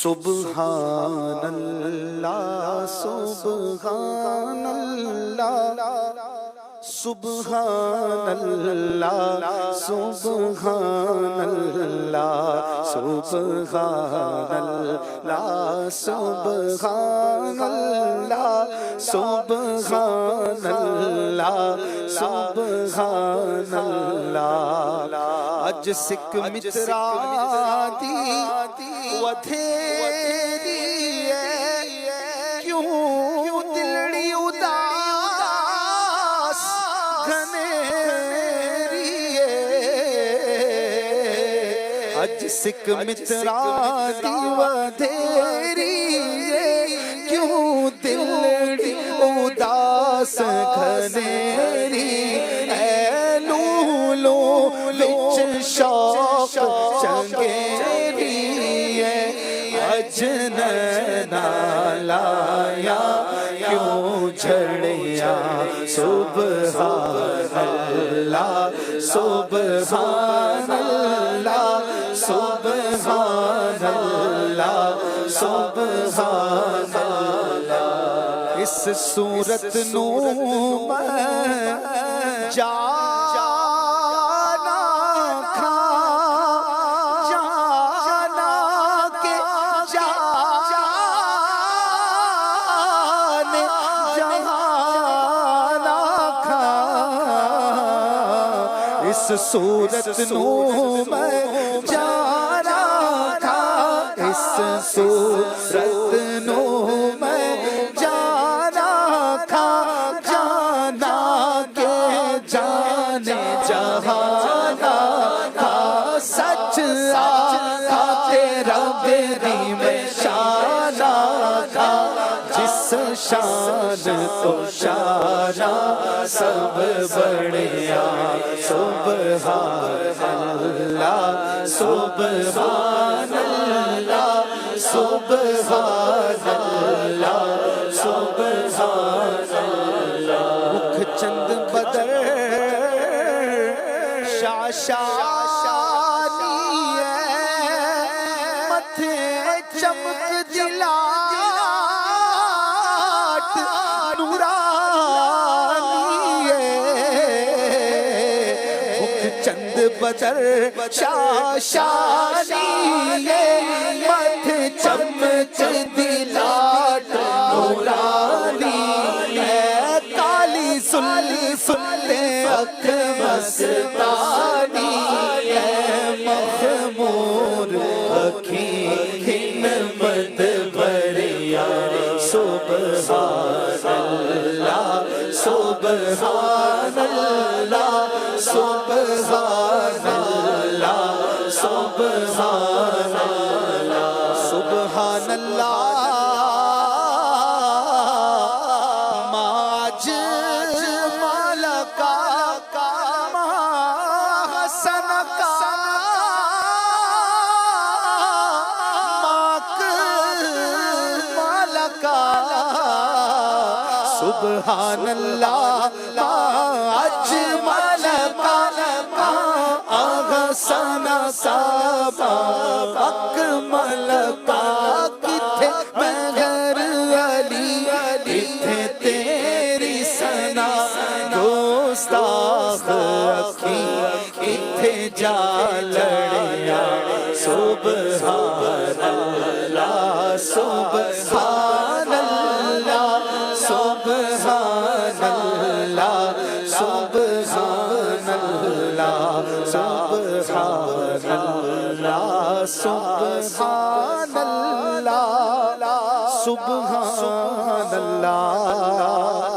سبحان اللہ سبحان اللہ سبحان اللہ سبحان اللہ سبحان اللہ سبحان اللہ سبحان اللہ سبحان اللہ اج سکھ مترا دی ودھیری کیوں دلڑی اداس گھنیری اج سکھ مترا دی ودھیری کیوں دلڑی اداس گھنیری اے لولو وچ شوق چنگیری اجننا لایا کیوں جھڑیا سبحان اللہ سبحان اللہ سبحان اللہ سبحان اللہ اس صورت نو میں جانا کھا جانا کے جانے جہانا کھا اس صورت نو میں جانا تھا اس صورت نو میں جانا تھا جانا کے جانے جہانا تھا سچ آقا تیرا میری میں شانا تھا جس شان تو شانا سب بڑھیا سبحان اللہ سبحان اللہ سبحان اللہ سبحان اللہ مکھ چند بدر شاشانی متھے چمک جلات چند بدر شاشانی متھ چمچ دلات نورانی کالی سلسلے اکھ مستانی مخمور اکھیں مد بریا سبحان اللہ سبحان اللہ سبحان اللہ سبحان اللہ سبحان اللہ ماج مالکا حسن کا ماک مالکا سبحان اللہ ماج سنا سابا اکمل پاک تھے مگر علی تھے تیری سنا گستاخ اکھی تھے جا لڑیا سبحان اللہ سبحان اللہ سبحان اللہ سبحان اللہ سبحان اللہ سبحان اللہ سبحان اللہ